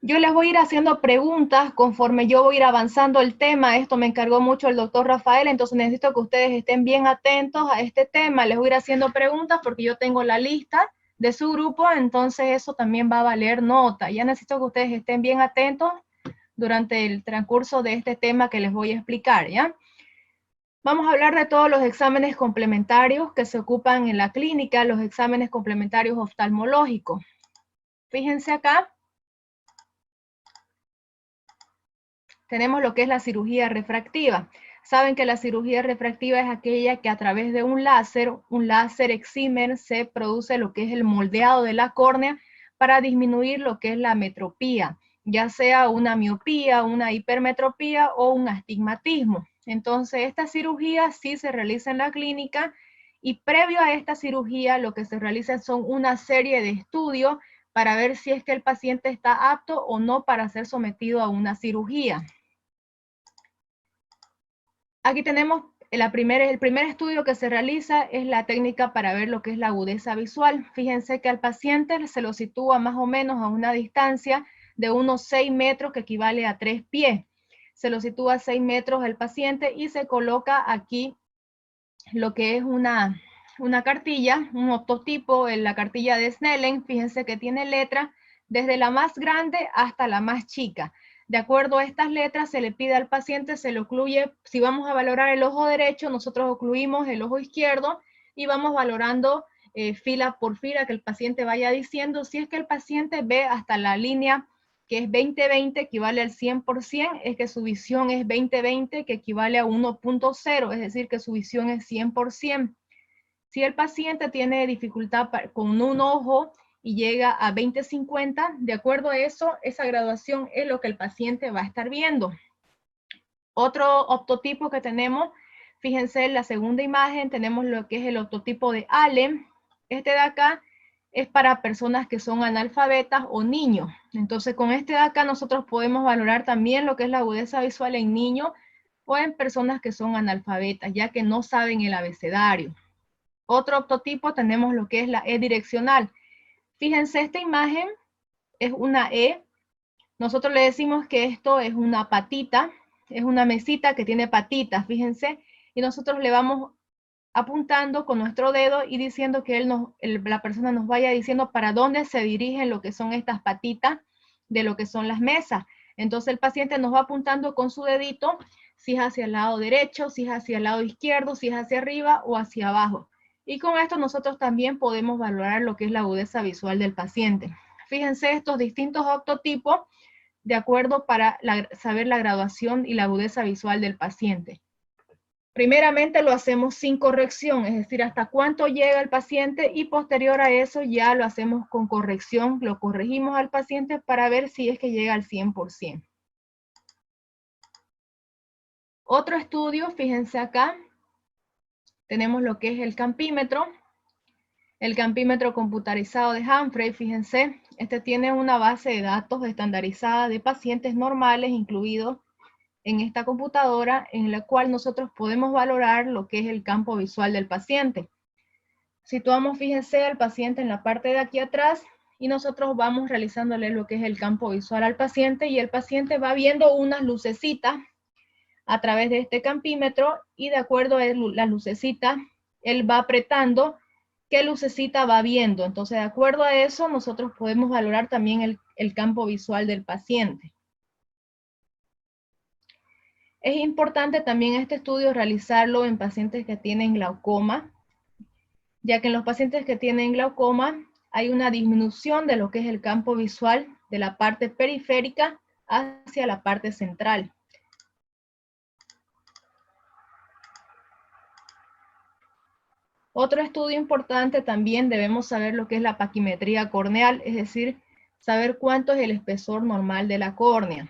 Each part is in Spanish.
Yo les voy a ir haciendo preguntas conforme yo voy a ir avanzando el tema. Esto me encargó mucho el doctor Rafael, entonces necesito que ustedes estén bien atentos a este tema. Les voy a ir haciendo preguntas porque yo tengo la lista de su grupo, entonces eso también va a valer nota. Ya necesito que ustedes estén bien atentos durante el transcurso de este tema que les voy a explicar, ¿ya? Vamos a hablar de todos los exámenes complementarios que se ocupan en la clínica, los exámenes complementarios oftalmológicos. Fíjense acá. Tenemos lo que es la cirugía refractiva. Saben que la cirugía refractiva es aquella que a través de un láser excimer, se produce lo que es el moldeado de la córnea para disminuir lo que es la metropía, ya sea una miopía, una hipermetropía o un astigmatismo. Entonces, esta cirugía sí se realiza en la clínica y previo a esta cirugía lo que se realiza son una serie de estudios para ver si es que el paciente está apto o no para ser sometido a una cirugía. Aquí tenemos el primer estudio que se realiza es la técnica para ver lo que es la agudeza visual. Fíjense que al paciente se lo sitúa más o menos a una distancia de unos 6 metros que equivale a 3 pies. Se lo sitúa a 6 metros el paciente y se coloca aquí lo que es una cartilla, un optotipo, en la cartilla de Snellen. Fíjense que tiene letras desde la más grande hasta la más chica. De acuerdo a estas letras, se le pide al paciente, se le ocluye, si vamos a valorar el ojo derecho, nosotros ocluimos el ojo izquierdo y vamos valorando fila por fila, que el paciente vaya diciendo. Si es que el paciente ve hasta la línea que es 20/20, equivale al 100%, es que su visión es 20/20, que equivale a 1.0, es decir, que su visión es 100%. Si el paciente tiene dificultad con un ojo y llega a 20/50, de acuerdo a eso, esa graduación es lo que el paciente va a estar viendo. Otro optotipo que tenemos, fíjense en la segunda imagen, tenemos lo que es el optotipo de Allen. Este de acá es para personas que son analfabetas o niños. Entonces, con este de acá nosotros podemos valorar también lo que es la agudeza visual en niños o en personas que son analfabetas, ya que no saben el abecedario. Otro optotipo tenemos lo que es la E direccional. Fíjense, esta imagen es una E. Nosotros le decimos que esto es una patita, es una mesita que tiene patitas, fíjense, y nosotros le vamos apuntando con nuestro dedo y diciendo que la persona nos vaya diciendo para dónde se dirigen lo que son estas patitas de lo que son las mesas. Entonces el paciente nos va apuntando con su dedito si es hacia el lado derecho, si es hacia el lado izquierdo, si es hacia arriba o hacia abajo. Y con esto nosotros también podemos valorar lo que es la agudeza visual del paciente. Fíjense estos distintos octotipos de acuerdo para saber la graduación y la agudeza visual del paciente. Primeramente lo hacemos sin corrección, es decir, hasta cuánto llega el paciente, y posterior a eso ya lo hacemos con corrección, lo corregimos al paciente para ver si es que llega al 100%. Otro estudio, fíjense acá, tenemos lo que es el campímetro computarizado de Humphrey. Fíjense, este tiene una base de datos estandarizada de pacientes normales incluidos en esta computadora, en la cual nosotros podemos valorar lo que es el campo visual del paciente. Situamos, fíjense, al paciente en la parte de aquí atrás y nosotros vamos realizándole lo que es el campo visual al paciente, y el paciente va viendo unas lucecitas a través de este campímetro, y de acuerdo a la lucecita, él va apretando qué lucecita va viendo. Entonces, de acuerdo a eso, nosotros podemos valorar también el campo visual del paciente. Es importante también este estudio realizarlo en pacientes que tienen glaucoma, ya que en los pacientes que tienen glaucoma hay una disminución de lo que es el campo visual de la parte periférica hacia la parte central. Otro estudio importante también, debemos saber lo que es la paquimetría corneal, es decir, saber cuánto es el espesor normal de la córnea.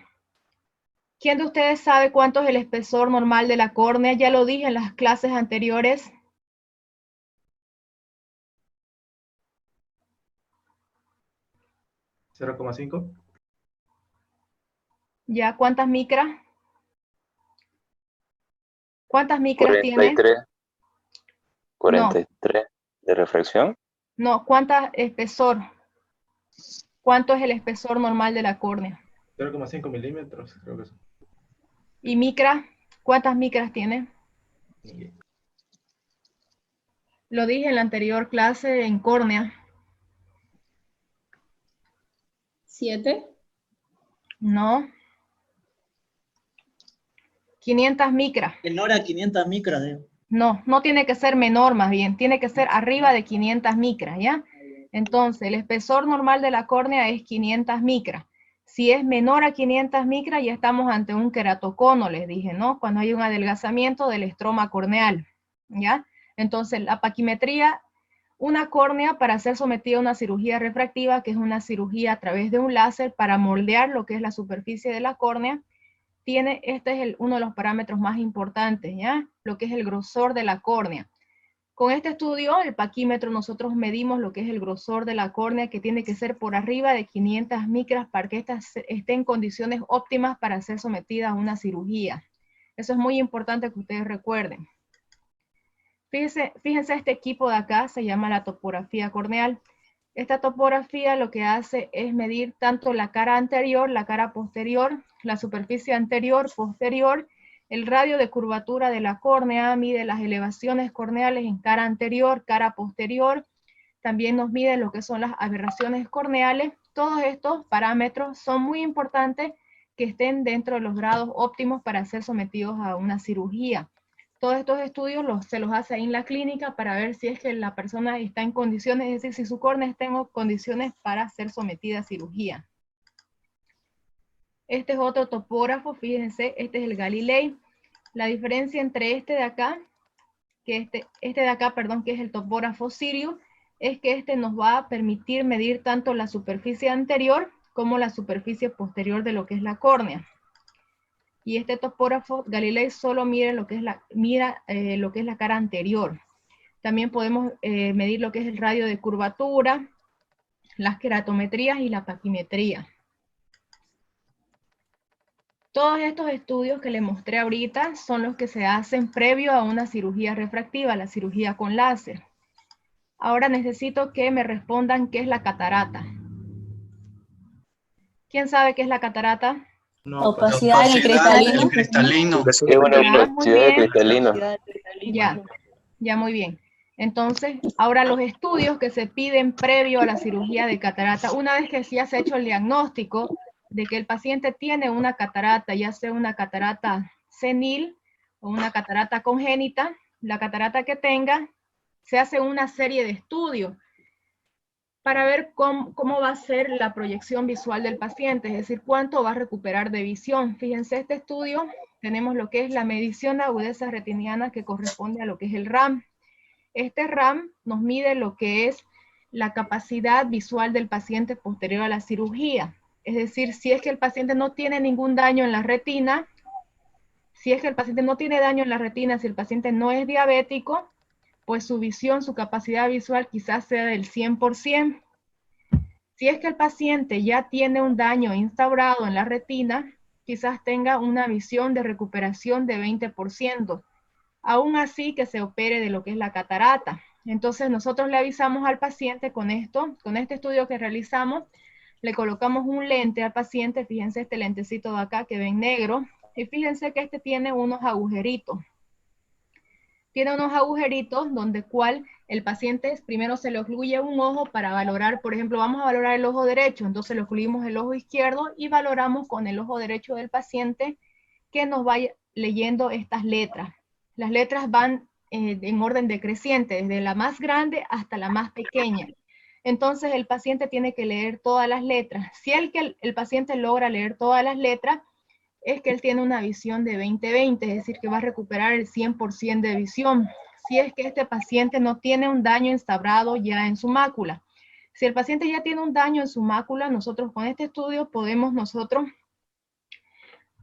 ¿Quién de ustedes sabe cuánto es el espesor normal de la córnea? Ya lo dije en las clases anteriores. ¿0,5? ¿Ya cuántas micras? ¿Cuántas micras tiene? 43, No, 43 de refracción. no, ¿cuánta espesor? ¿Cuánto es el espesor normal de la córnea? 0,5 milímetros, creo que es. ¿Y micra? ¿Cuántas micras tiene? Lo dije en la anterior clase en córnea. 7. No. 500 micras. Menor a 500 micras, digo. No, no tiene que ser menor, más bien, tiene que ser arriba de 500 micras, ¿ya? Entonces, el espesor normal de la córnea es 500 micras. Si es menor a 500 micras, ya estamos ante un queratocono, les dije, ¿no? Cuando hay un adelgazamiento del estroma corneal, ¿ya? Entonces, la paquimetría, una córnea para ser sometida a una cirugía refractiva, que es una cirugía a través de un láser para moldear lo que es la superficie de la córnea, este es uno de los parámetros más importantes, ¿ya? Lo que es el grosor de la córnea. Con este estudio, el paquímetro, nosotros medimos lo que es el grosor de la córnea, que tiene que ser por arriba de 500 micras para que ésta esté en condiciones óptimas para ser sometida a una cirugía. Eso es muy importante que ustedes recuerden. Fíjense este equipo de acá, se llama la topografía corneal. Esta topografía lo que hace es medir tanto la cara anterior, la cara posterior, la superficie anterior, posterior, el radio de curvatura de la córnea, mide las elevaciones corneales en cara anterior, cara posterior, también nos mide lo que son las aberraciones corneales. Todos estos parámetros son muy importantes que estén dentro de los grados óptimos para ser sometidos a una cirugía. Todos estos estudios se los hace ahí en la clínica para ver si es que la persona está en condiciones, es decir, si su córnea está en condiciones para ser sometida a cirugía. Este es otro topógrafo, fíjense, este es el Galilei. La diferencia entre este de acá, que perdón, que es el topógrafo Sirius, es que este nos va a permitir medir tanto la superficie anterior como la superficie posterior de lo que es la córnea. Y este topógrafo Galilei solo mira lo que es la cara anterior. También podemos medir lo que es el radio de curvatura, las queratometrías y la paquimetría. Todos estos estudios que les mostré ahorita son los que se hacen previo a una cirugía refractiva, la cirugía con láser. Ahora necesito que me respondan qué es la catarata. ¿Quién sabe qué es la catarata? Opacidad en el cristalino. Cristalino. Es una Ya, muy opacidad de bien. cristalino. Ya muy bien. Entonces, ahora los estudios que se piden previo a la cirugía de catarata, una vez que ya se ha hecho el diagnóstico de que el paciente tiene una catarata, ya sea una catarata senil o una catarata congénita, la catarata que tenga, se hace una serie de estudios para ver cómo va a ser la proyección visual del paciente, es decir, cuánto va a recuperar de visión. Fíjense, este estudio, tenemos lo que es la medición de agudeza retiniana que corresponde a lo que es el RAM. Este RAM nos mide lo que es la capacidad visual del paciente posterior a la cirugía. Es decir, si es que el paciente no tiene ningún daño en la retina, si es que el paciente no tiene daño en la retina, si el paciente no es diabético, pues su visión, su capacidad visual quizás sea del 100%. Si es que el paciente ya tiene un daño instaurado en la retina, quizás tenga una visión de recuperación de 20%. Aún así que se opere de lo que es la catarata. Entonces nosotros le avisamos al paciente con este estudio que realizamos, le colocamos un lente al paciente, fíjense este lentecito de acá que ven negro, y fíjense que este tiene unos agujeritos. Tiene unos agujeritos donde el paciente primero se le ocluye un ojo para valorar, por ejemplo, vamos a valorar el ojo derecho, entonces le ocluimos el ojo izquierdo y valoramos con el ojo derecho del paciente que nos vaya leyendo estas letras. Las letras van en orden decreciente, desde la más grande hasta la más pequeña. Entonces el paciente tiene que leer todas las letras. Si el paciente logra leer todas las letras, es que él tiene una visión de 20/20, es decir, que va a recuperar el 100% de visión. Si es que este paciente no tiene un daño instaurado ya en su mácula. Si el paciente ya tiene un daño en su mácula, nosotros con este estudio podemos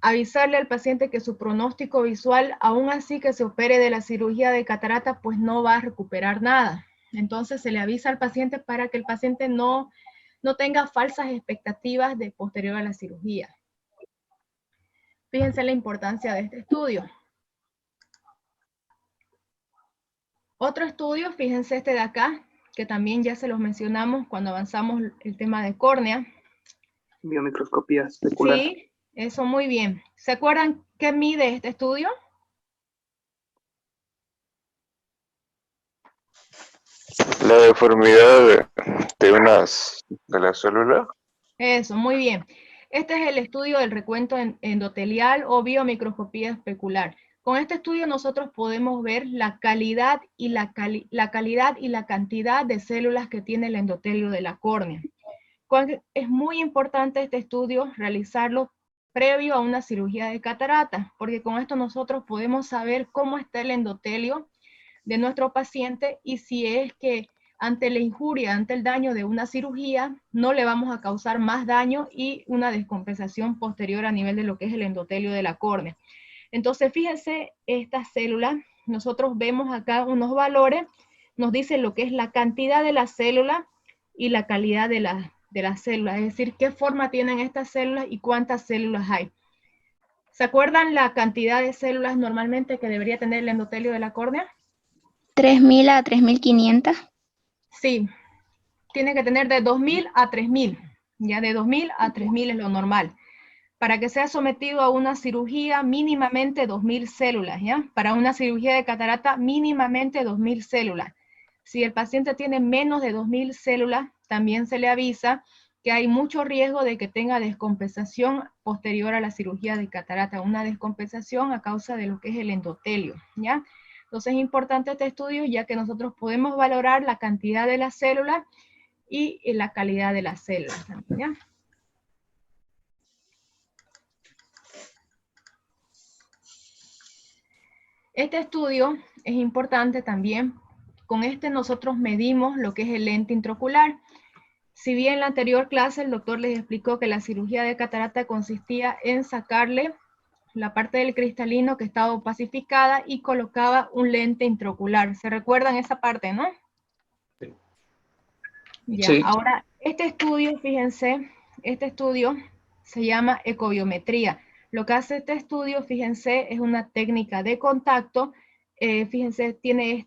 avisarle al paciente que su pronóstico visual, aún así que se opere de la cirugía de catarata, pues no va a recuperar nada. Entonces se le avisa al paciente para que el paciente no tenga falsas expectativas de posterior a la cirugía. Fíjense la importancia de este estudio. Otro estudio, fíjense este de acá, que también ya se los mencionamos cuando avanzamos el tema de córnea. biomicroscopía especular. Sí, eso muy bien. ¿Se acuerdan qué mide este estudio? La deformidad de la célula. Eso, muy bien. Este es el estudio del recuento endotelial o biomicroscopía especular. Con este estudio nosotros podemos ver la calidad y la calidad y la cantidad de células que tiene el endotelio de la córnea. Es muy importante este estudio realizarlo previo a una cirugía de catarata, porque con esto nosotros podemos saber cómo está el endotelio de nuestro paciente y si es que ante la injuria, ante el daño de una cirugía, no le vamos a causar más daño y una descompensación posterior a nivel de lo que es el endotelio de la córnea. Entonces, fíjense, esta célula, nosotros vemos acá unos valores, nos dice lo que es la cantidad de la célula y la calidad de las células, es decir, qué forma tienen estas células y cuántas células hay. ¿Se acuerdan la cantidad de células normalmente que debería tener el endotelio de la córnea? 3.000 a 3.500. Sí, tiene que tener de 2.000 a 3.000, ya de 2.000 a 3.000 es lo normal. Para que sea sometido a una cirugía, mínimamente 2.000 células, ¿ya? Para una cirugía de catarata, mínimamente 2.000 células. Si el paciente tiene menos de 2.000 células, también se le avisa que hay mucho riesgo de que tenga descompensación posterior a la cirugía de catarata, una descompensación a causa de lo que es el endotelio, ¿ya? Entonces es importante este estudio ya que nosotros podemos valorar la cantidad de las células y la calidad de las células, ¿ya? Este estudio es importante también. Con este nosotros medimos lo que es el lente intraocular. Si bien en la anterior clase el doctor les explicó que la cirugía de catarata consistía en sacarle la parte del cristalino que estaba opacificada y colocaba un lente intraocular. ¿Se recuerdan esa parte, no? Sí. Ya, Sí. ahora este estudio, fíjense, este estudio se llama ecobiometría. Lo que hace este estudio, fíjense, es una técnica de contacto. Fíjense, tiene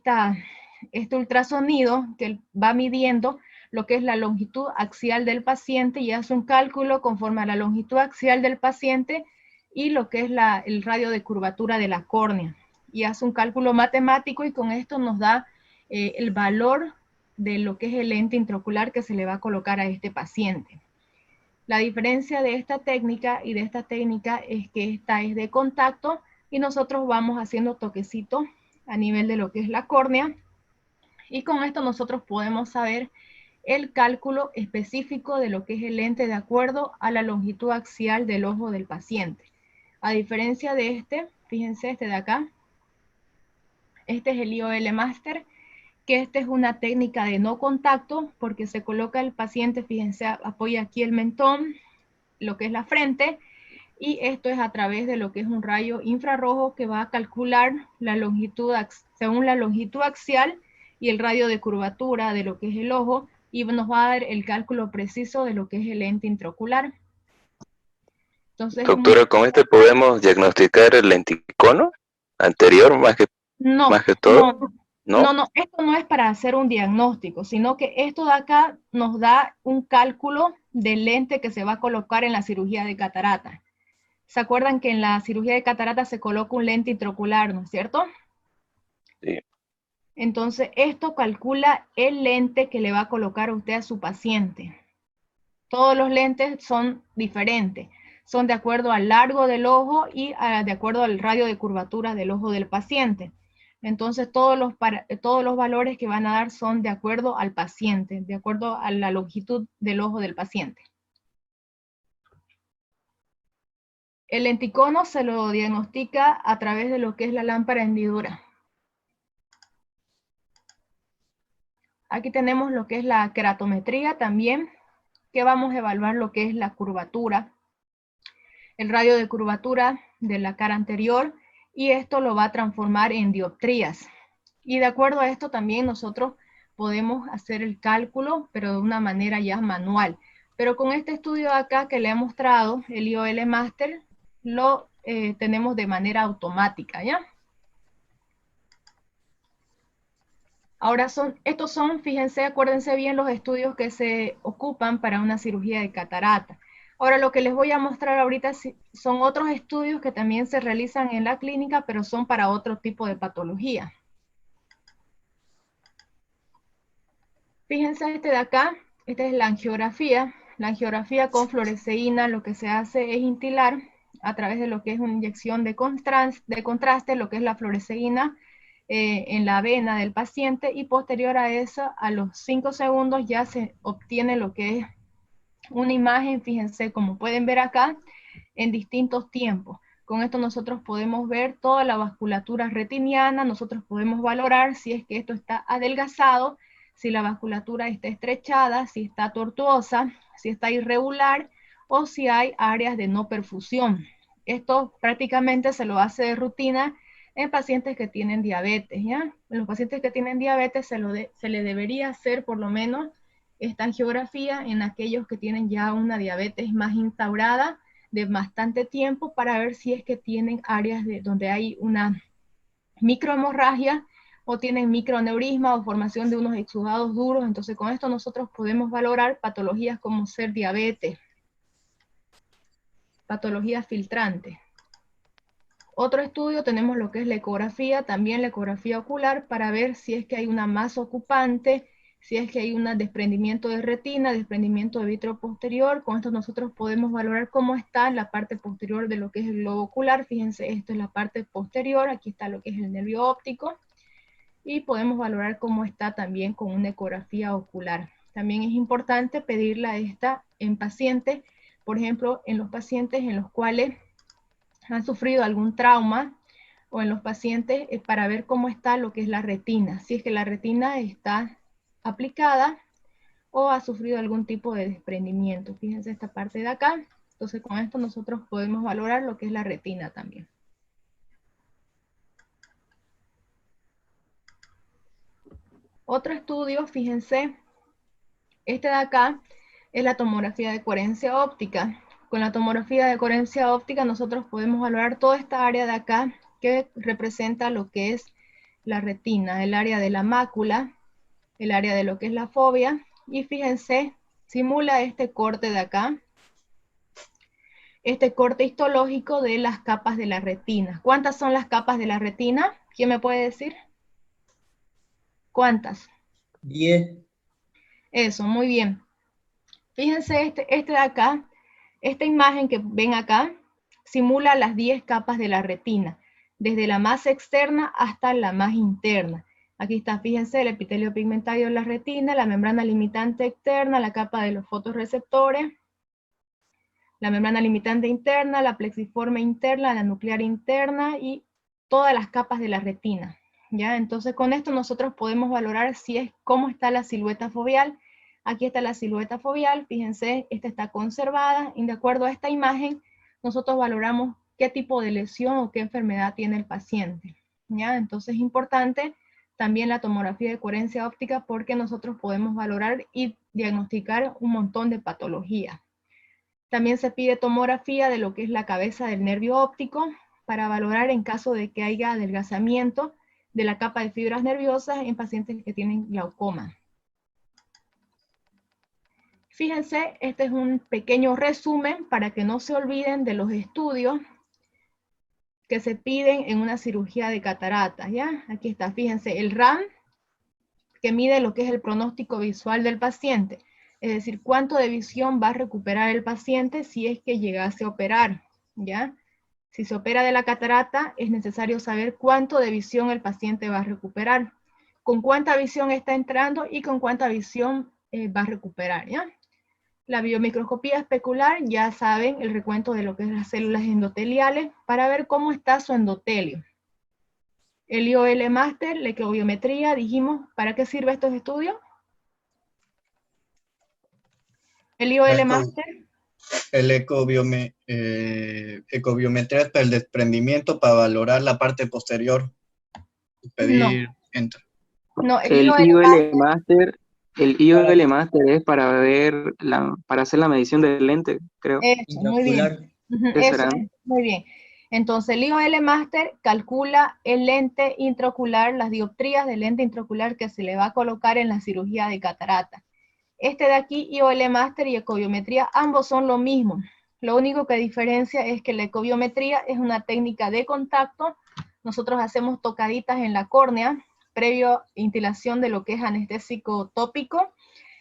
este ultrasonido que va midiendo lo que es la longitud axial del paciente y hace un cálculo conforme a la longitud axial del paciente y lo que es el radio de curvatura de la córnea. Y hace un cálculo matemático y con esto nos da el valor de lo que es el lente intraocular que se le va a colocar a este paciente. La diferencia de esta técnica y de esta técnica es que esta es de contacto y nosotros vamos haciendo toquecitos a nivel de lo que es la córnea y con esto nosotros podemos saber el cálculo específico de lo que es el lente de acuerdo a la longitud axial del ojo del paciente. A diferencia de este, fíjense este de acá, este es el IOL Master, que esta es una técnica de no contacto porque se coloca el paciente, fíjense, apoya aquí el mentón, lo que es la frente, y esto es a través de lo que es un rayo infrarrojo que va a calcular la longitud, según la longitud axial y el radio de curvatura de lo que es el ojo, y nos va a dar el cálculo preciso de lo que es el lente intraocular. Entonces, Doctora, ¿con este podemos diagnosticar el lenticono anterior más que todo? No, esto no es para hacer un diagnóstico, sino que esto de acá nos da un cálculo del lente que se va a colocar en la cirugía de catarata. ¿Se acuerdan que en la cirugía de catarata se coloca un lente intraocular, ¿no es cierto? Sí. Entonces, esto calcula el lente que le va a colocar usted a su paciente. Todos los lentes son diferentes. Son de acuerdo al largo del ojo y de acuerdo al radio de curvatura del ojo del paciente. Entonces, todos los valores que van a dar son de acuerdo al paciente, de acuerdo a la longitud del ojo del paciente. El lenticono se lo diagnostica a través de lo que es la lámpara hendidura. Aquí tenemos lo que es la keratometría también, que vamos a evaluar lo que es la curvatura, el radio de curvatura de la cara anterior, y esto lo va a transformar en dioptrías. Y de acuerdo a esto también nosotros podemos hacer el cálculo, pero de una manera ya manual. Pero con este estudio de acá que le he mostrado, el IOL Master, lo tenemos de manera automática, ¿ya? Ahora estos son, fíjense, acuérdense bien los estudios que se ocupan para una cirugía de catarata. Ahora lo que les voy a mostrar ahorita son otros estudios que también se realizan en la clínica, pero son para otro tipo de patología. Fíjense este de acá, esta es la angiografía. La angiografía con fluoresceína lo que se hace es instilar a través de lo que es una inyección de contraste, lo que es la fluoresceína en la vena del paciente, y posterior a eso, a los 5 segundos ya se obtiene lo que es una imagen, fíjense, como pueden ver acá, en distintos tiempos. Con esto nosotros podemos ver toda la vasculatura retiniana, nosotros podemos valorar si es que esto está adelgazado, si la vasculatura está estrechada, si está tortuosa, si está irregular o si hay áreas de no perfusión. Esto prácticamente se lo hace de rutina en pacientes que tienen diabetes, ¿ya? En los pacientes que tienen diabetes se le debería hacer por lo menos esta angiografía en aquellos que tienen ya una diabetes más instaurada de bastante tiempo, para ver si es que tienen áreas donde hay una microhemorragia o tienen microneurisma o formación de unos exudados duros. Entonces con esto nosotros podemos valorar patologías como ser diabetes, patologías filtrantes. Otro estudio tenemos lo que es la ecografía, también la ecografía ocular, para ver si es que hay una masa ocupante, si es que hay un desprendimiento de retina, desprendimiento de vítreo posterior. Con esto nosotros podemos valorar cómo está la parte posterior de lo que es el globo ocular. Fíjense, esto es la parte posterior, aquí está lo que es el nervio óptico, y podemos valorar cómo está también con una ecografía ocular. También es importante pedirla esta en pacientes, por ejemplo, en los pacientes en los cuales han sufrido algún trauma, o en los pacientes para ver cómo está lo que es la retina, si es que la retina está aplicada o ha sufrido algún tipo de desprendimiento. Fíjense esta parte de acá. Entonces con esto nosotros podemos valorar lo que es la retina también. Otro estudio, fíjense, este de acá es la tomografía de coherencia óptica. Con la tomografía de coherencia óptica nosotros podemos valorar toda esta área de acá que representa lo que es la retina, el área de la mácula, el área de lo que es la fovea, y fíjense, simula este corte de acá, este corte histológico de las capas de la retina. ¿Cuántas son las capas de la retina? ¿Quién me puede decir? ¿Cuántas? 10. Eso, muy bien. Fíjense este de acá, esta imagen que ven acá, simula las 10 capas de la retina, desde la más externa hasta la más interna. Aquí está, fíjense, el epitelio pigmentario de la retina, la membrana limitante externa, la capa de los fotorreceptores, la membrana limitante interna, la plexiforme interna, la nuclear interna y todas las capas de la retina. ¿Ya? Entonces con esto nosotros podemos valorar cómo está la silueta foveal. Aquí está la silueta foveal, fíjense, esta está conservada, y de acuerdo a esta imagen nosotros valoramos qué tipo de lesión o qué enfermedad tiene el paciente. ¿Ya? Entonces es importante también la tomografía de coherencia óptica, porque nosotros podemos valorar y diagnosticar un montón de patologías. También se pide tomografía de lo que es la cabeza del nervio óptico, para valorar en caso de que haya adelgazamiento de la capa de fibras nerviosas en pacientes que tienen glaucoma. Fíjense, este es un pequeño resumen para que no se olviden de los estudios que se piden en una cirugía de cataratas, ¿ya? Aquí está, fíjense, el RAM, que mide lo que es el pronóstico visual del paciente, es decir, cuánto de visión va a recuperar el paciente si es que llegase a operar, ¿ya? Si se opera de la catarata, es necesario saber cuánto de visión el paciente va a recuperar, con cuánta visión está entrando y con cuánta visión va a recuperar, ¿ya? La biomicroscopía especular, ya saben, el recuento de lo que es las células endoteliales, para ver cómo está su endotelio. El IOL Master, la ecobiometría, dijimos, ¿para qué sirve estos estudios? El IOL Master. El ecobiometría es para el desprendimiento, para valorar la parte posterior. Pedir, no. entra. No, El IOL Master es para ver para hacer la medición del lente, creo. Eso, muy bien. Eso, muy bien. Entonces el IOL Master calcula el lente intraocular, las dioptrías del lente intraocular que se le va a colocar en la cirugía de catarata. Este de aquí, IOL Master y ecobiometría, ambos son lo mismo. Lo único que diferencia es que la ecobiometría es una técnica de contacto. Nosotros hacemos tocaditas en la córnea, previo instilación de lo que es anestésico tópico,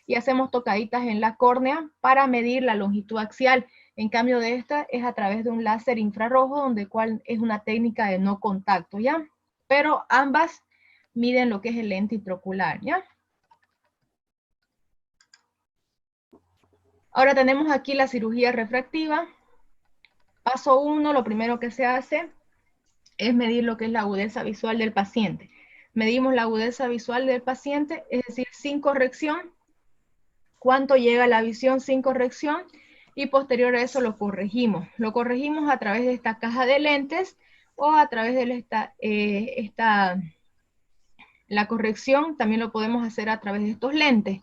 y hacemos tocaditas en la córnea para medir la longitud axial. En cambio de esta es a través de un láser infrarrojo, donde cual es una técnica de no contacto, ¿ya? Pero ambas miden lo que es el lente intraocular, ¿ya? Ahora tenemos aquí la cirugía refractiva. Paso 1, lo primero que se hace es medir lo que es la agudeza visual del paciente. Medimos la agudeza visual del paciente, es decir, sin corrección, cuánto llega la visión sin corrección, y posterior a eso lo corregimos. Lo corregimos a través de esta caja de lentes o a través de la corrección también lo podemos hacer a través de estos lentes.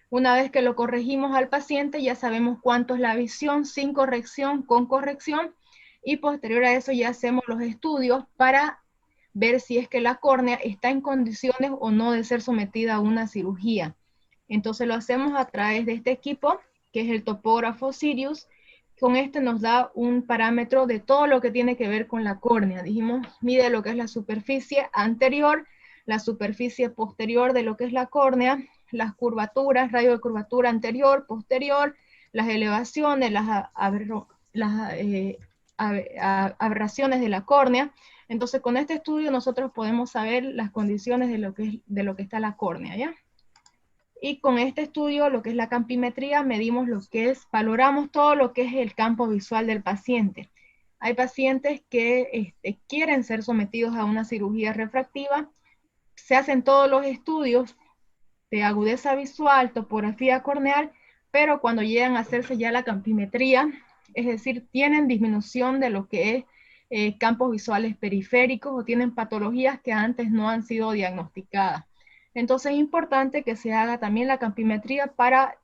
Una vez que lo corregimos al paciente, ya sabemos cuánto es la visión sin corrección, con corrección, y posterior a eso ya hacemos los estudios para ver si es que la córnea está en condiciones o no de ser sometida a una cirugía. Entonces lo hacemos a través de este equipo, que es el topógrafo Sirius. Con este nos da un parámetro de todo lo que tiene que ver con la córnea. Dijimos, mide lo que es la superficie anterior, la superficie posterior de lo que es la córnea, las curvaturas, radio de curvatura anterior, posterior, las elevaciones, las aberraciones de la córnea. Entonces con este estudio nosotros podemos saber las condiciones de lo que está la córnea, ¿ya? Y con este estudio, lo que es la campimetría, medimos lo que es, valoramos todo lo que es el campo visual del paciente. Hay pacientes que quieren ser sometidos a una cirugía refractiva, se hacen todos los estudios de agudeza visual, topografía corneal, pero cuando llegan a hacerse ya la campimetría, es decir, tienen disminución de lo que es campos visuales periféricos o tienen patologías que antes no han sido diagnosticadas. Entonces es importante que se haga también la campimetría para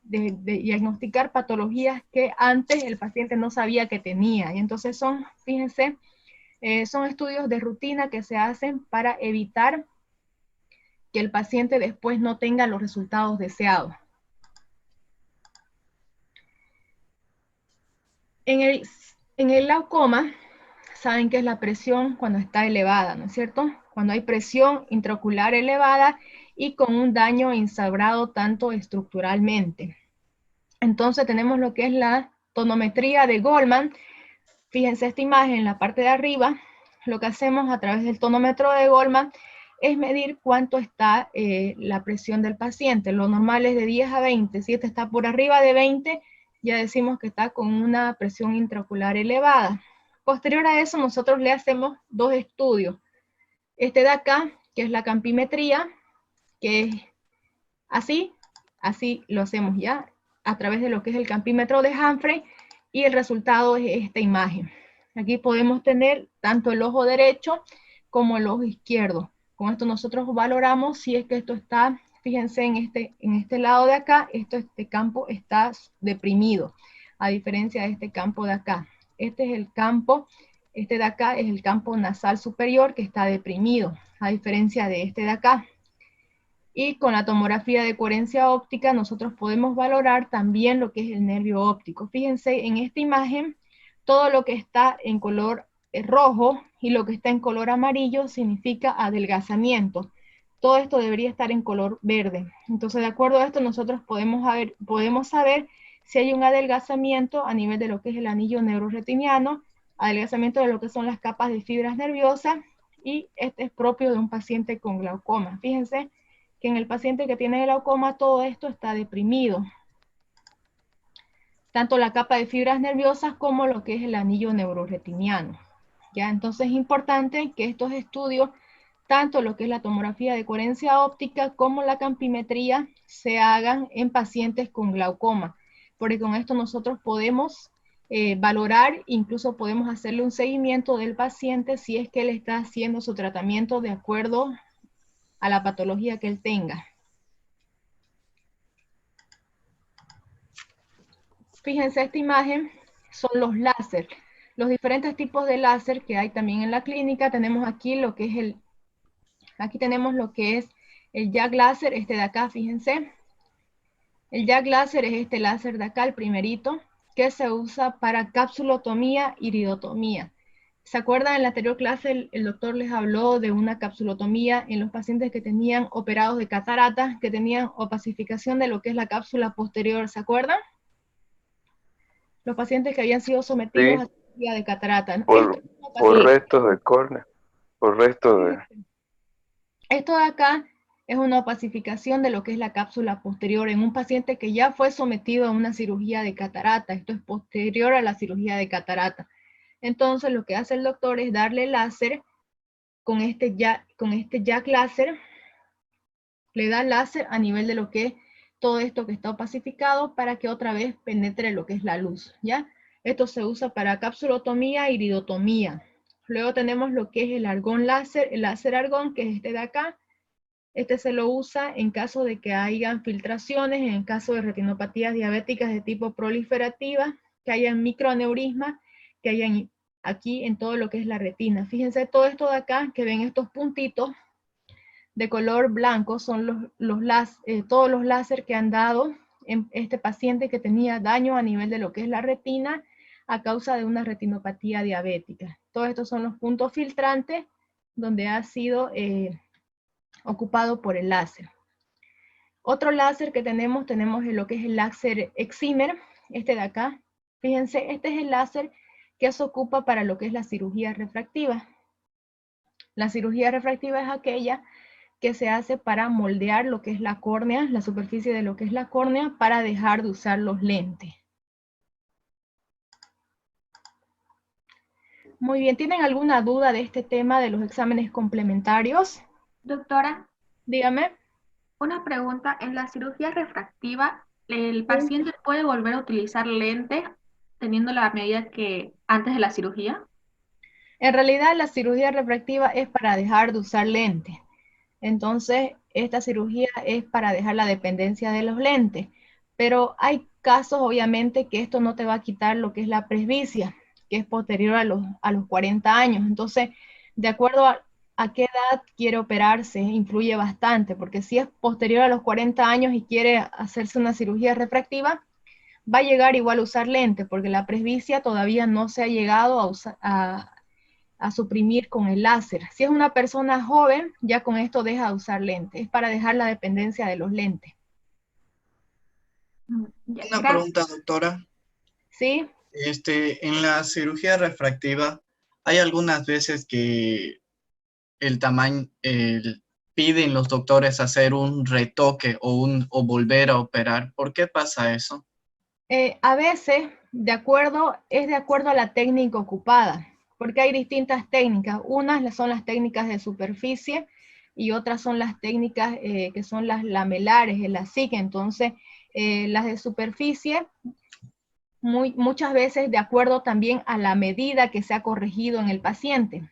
diagnosticar patologías que antes el paciente no sabía que tenía. Y entonces son, fíjense, son estudios de rutina que se hacen para evitar que el paciente después no tenga los resultados deseados. En el glaucoma, saben que es la presión cuando está elevada, ¿no es cierto? Cuando hay presión intraocular elevada y con un daño instaurado tanto estructuralmente. Entonces tenemos lo que es la tonometría de Goldman. Fíjense esta imagen en la parte de arriba. Lo que hacemos a través del tonómetro de Goldman es medir cuánto está la presión del paciente. Lo normal es de 10 a 20. Si este está por arriba de 20, ya decimos que está con una presión intraocular elevada. Posterior a eso, nosotros le hacemos dos estudios. Este de acá, que es la campimetría, que es así lo hacemos ya, a través de lo que es el campímetro de Humphrey, y el resultado es esta imagen. Aquí podemos tener tanto el ojo derecho como el ojo izquierdo. Con esto nosotros valoramos si es que esto está, fíjense en este lado de acá, este campo está deprimido, a diferencia de este campo de acá. Este es el campo, este de acá es el campo nasal superior que está deprimido, a diferencia de este de acá. Y con la tomografía de coherencia óptica nosotros podemos valorar también lo que es el nervio óptico. Fíjense en esta imagen, todo lo que está en color rojo y lo que está en color amarillo significa adelgazamiento. Todo esto debería estar en color verde. Entonces, de acuerdo a esto, nosotros podemos saber si hay un adelgazamiento a nivel de lo que es el anillo neuroretiniano, adelgazamiento de lo que son las capas de fibras nerviosas, y este es propio de un paciente con glaucoma. Fíjense que en el paciente que tiene glaucoma todo esto está deprimido. Tanto la capa de fibras nerviosas como lo que es el anillo neuroretiniano. ¿Ya? Entonces es importante que estos estudios, tanto lo que es la tomografía de coherencia óptica como la campimetría, se hagan en pacientes con glaucoma, porque con esto nosotros podemos valorar, incluso podemos hacerle un seguimiento del paciente si es que él está haciendo su tratamiento de acuerdo a la patología que él tenga. Fíjense esta imagen, son los láser. Los diferentes tipos de láser que hay también en la clínica. Tenemos aquí lo que es aquí tenemos lo que es el JAG láser, este de acá, fíjense. El Jack láser es este láser de acá, el primerito, que se usa para capsulotomía, iridotomía. ¿Se acuerdan? En la anterior clase el doctor les habló de una capsulotomía en los pacientes que tenían operados de cataratas, que tenían opacificación de lo que es la cápsula posterior, ¿se acuerdan? Los pacientes que habían sido sometidos Sí, a cirugía de catarata. por restos de córnea, por restos de... Esto de acá es una opacificación de lo que es la cápsula posterior en un paciente que ya fue sometido a una cirugía de catarata. Esto es posterior a la cirugía de catarata. Entonces lo que hace el doctor es darle láser con este Jack láser, le da láser a nivel de lo que es todo esto que está opacificado para que otra vez penetre lo que es la luz, ¿ya? Esto se usa para capsulotomía, iridotomía. Luego tenemos lo que es el argón láser, el láser argón, que es este de acá. Este se lo usa en caso de que hayan filtraciones, en caso de retinopatías diabéticas de tipo proliferativa, que hayan microaneurismas, que hayan aquí en todo lo que es la retina. Fíjense, todo esto de acá, que ven estos puntitos de color blanco, son todos los láser que han dado en este paciente que tenía daño a nivel de lo que es la retina a causa de una retinopatía diabética. Todos estos son los puntos filtrantes donde ha sido ocupado por el láser. Otro láser que tenemos lo que es el láser excimer, este de acá. Fíjense, este es el láser que se ocupa para lo que es la cirugía refractiva. La cirugía refractiva es aquella que se hace para moldear lo que es la córnea, la superficie de lo que es la córnea, para dejar de usar los lentes. Muy bien, ¿tienen alguna duda de este tema de los exámenes complementarios? Doctora, Dígame. una pregunta. En la cirugía refractiva, ¿el paciente puede volver a utilizar lentes teniendo la medida que antes de la cirugía? En realidad, la cirugía refractiva es para dejar de usar lentes. Entonces, esta cirugía es para dejar la dependencia de los lentes. Pero hay casos, obviamente, que esto no te va a quitar lo que es la presbicia, que es posterior a los 40 años. Entonces, de acuerdo a qué edad quiere operarse, influye bastante, porque si es posterior a los 40 años y quiere hacerse una cirugía refractiva, va a llegar igual a usar lentes, porque la presbicia todavía no se ha llegado a suprimir con el láser. Si es una persona joven, ya con esto deja de usar lentes. Es para dejar la dependencia de los lentes. Una pregunta, doctora. ¿Sí? En la cirugía refractiva, hay algunas veces que el tamaño, piden los doctores hacer un retoque o volver a operar. ¿Por qué pasa eso? A veces, es de acuerdo a la técnica ocupada, porque hay distintas técnicas. Unas son las técnicas de superficie y otras son las técnicas que son las lamelares, la SIC. Entonces, las de superficie, muchas veces de acuerdo también a la medida que se ha corregido en el paciente.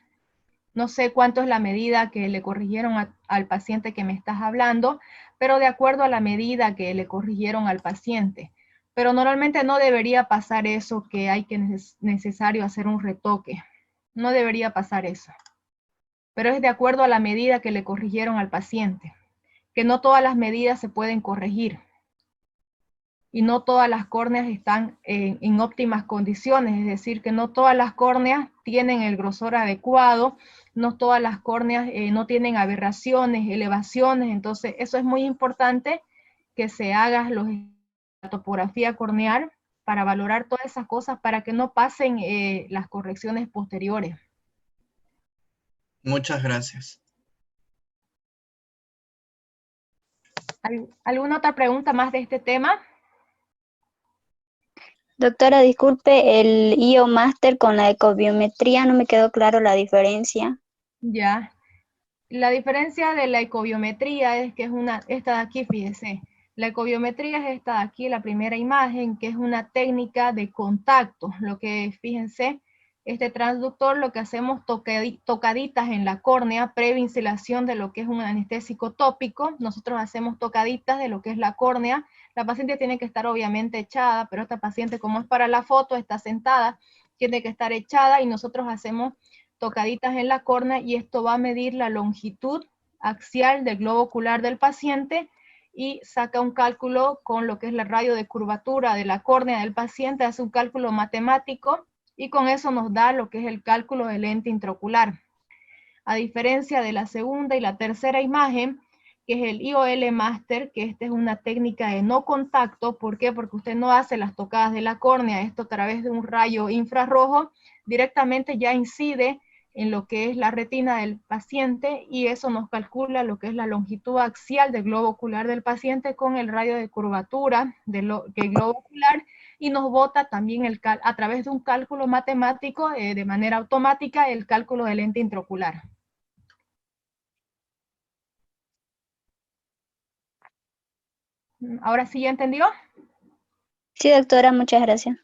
No sé cuánto es la medida que le corrigieron al paciente que me estás hablando, pero de acuerdo a la medida que le corrigieron al paciente. Pero normalmente no debería pasar eso, que hay que necesario hacer un retoque. No debería pasar eso. Pero es de acuerdo a la medida que le corrigieron al paciente. Que no todas las medidas se pueden corregir. Y no todas las córneas están en óptimas condiciones, es decir, que no todas las córneas tienen el grosor adecuado, no todas las córneas no tienen aberraciones, elevaciones. Entonces eso es muy importante, que se haga la topografía corneal para valorar todas esas cosas, para que no pasen las correcciones posteriores. Muchas gracias. ¿Alguna otra pregunta más de este tema? Doctora, disculpe, el IO Master con la ecobiometría no me quedó claro la diferencia. Ya. La diferencia de la ecobiometría es que es esta de aquí, fíjese. La ecobiometría es esta de aquí, la primera imagen, que es una técnica de contacto. Lo que, fíjense, este transductor, lo que hacemos tocaditas en la córnea, previa instalación de lo que es un anestésico tópico. Nosotros hacemos tocaditas de lo que es la córnea. La paciente tiene que estar obviamente echada, pero esta paciente, como es para la foto, está sentada, tiene que estar echada, y nosotros hacemos tocaditas en la córnea, y esto va a medir la longitud axial del globo ocular del paciente y saca un cálculo con lo que es el radio de curvatura de la córnea del paciente, hace un cálculo matemático y con eso nos da lo que es el cálculo del lente intraocular. A diferencia de la segunda y la tercera imagen, que es el IOL Master, que esta es una técnica de no contacto. ¿Por qué? Porque usted no hace las tocadas de la córnea, esto a través de un rayo infrarrojo, directamente ya incide en lo que es la retina del paciente y eso nos calcula lo que es la longitud axial del globo ocular del paciente con el radio de curvatura del globo ocular y nos bota también a través de un cálculo matemático de manera automática el cálculo del lente intraocular. ¿Ahora sí ya entendió? Sí, doctora, muchas gracias.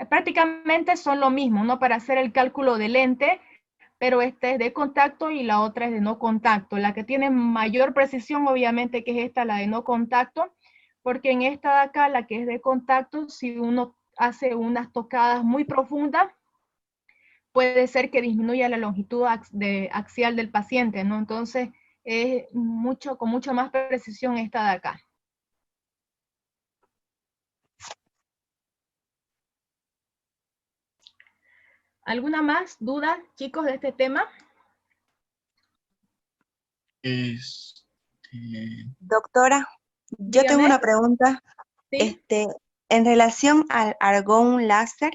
Prácticamente son lo mismo, ¿no? Para hacer el cálculo del lente, pero este es de contacto y la otra es de no contacto. La que tiene mayor precisión, obviamente, que es esta, la de no contacto, porque en esta de acá, la que es de contacto, si uno hace unas tocadas muy profundas, puede ser que disminuya la longitud axial del paciente, ¿no? Entonces, es con mucha más precisión esta de acá. ¿Alguna más duda, chicos, de este tema? Doctora, yo Dígame. tengo una pregunta. ¿Sí? En relación al argón láser,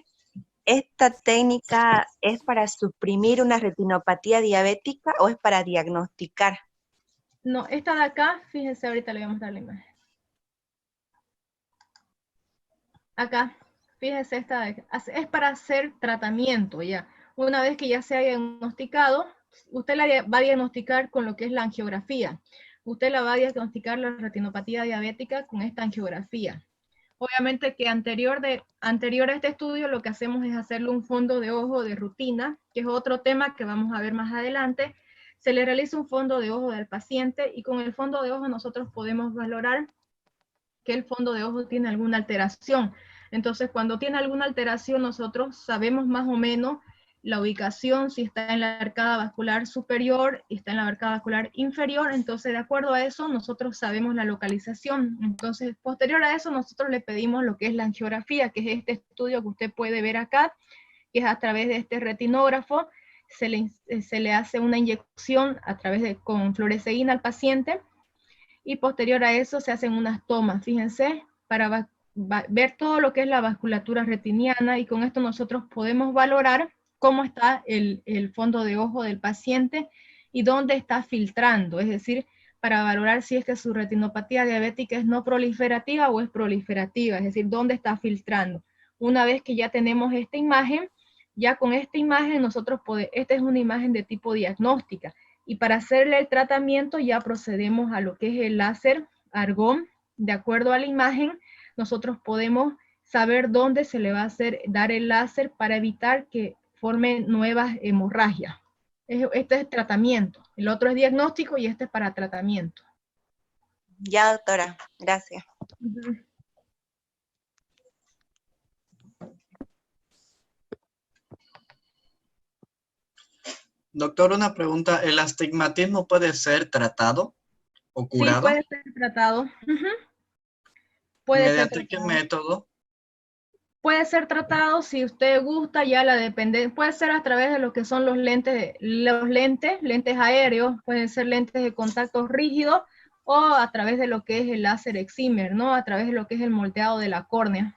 ¿esta técnica es para suprimir una retinopatía diabética o es para diagnosticar? No, esta de acá, fíjense, ahorita le voy a mostrar la imagen. Acá, fíjense esta de acá. Es para hacer tratamiento ya. Una vez que ya se ha diagnosticado, usted la va a diagnosticar con lo que es la angiografía. Usted la va a diagnosticar la retinopatía diabética con esta angiografía. Obviamente que anterior a este estudio lo que hacemos es hacerle un fondo de ojo de rutina, que es otro tema que vamos a ver más adelante. Se le realiza un fondo de ojo del paciente y con el fondo de ojo nosotros podemos valorar que el fondo de ojo tiene alguna alteración. Entonces, cuando tiene alguna alteración, nosotros sabemos más o menos la ubicación, si está en la arcada vascular superior, está en la arcada vascular inferior, entonces de acuerdo a eso nosotros sabemos la localización. Entonces, posterior a eso, nosotros le pedimos lo que es la angiografía, que es este estudio que usted puede ver acá, que es a través de este retinógrafo, se le hace una inyección a través con fluoresceína al paciente, y posterior a eso se hacen unas tomas, fíjense, para ver todo lo que es la vasculatura retiniana, y con esto nosotros podemos valorar cómo está el fondo de ojo del paciente y dónde está filtrando, es decir, para valorar si es que su retinopatía diabética es no proliferativa o es proliferativa, es decir, dónde está filtrando. Una vez que ya tenemos esta imagen, ya con esta imagen nosotros esta es una imagen de tipo diagnóstica, y para hacerle el tratamiento ya procedemos a lo que es el láser argón. De acuerdo a la imagen, nosotros podemos saber dónde se le va a dar el láser para evitar que formen nuevas hemorragias. Este es tratamiento, el otro es diagnóstico y este es para tratamiento. Ya, doctora, gracias. Doctor, una pregunta. ¿El astigmatismo puede ser tratado o curado? Sí, puede ser tratado. ¿Mediante qué método? Puede ser tratado, si usted gusta, ya la dependencia, puede ser a través de lo que son los lentes aéreos, pueden ser lentes de contacto rígido, o a través de lo que es el láser excimer, ¿no? A través de lo que es el moldeado de la córnea.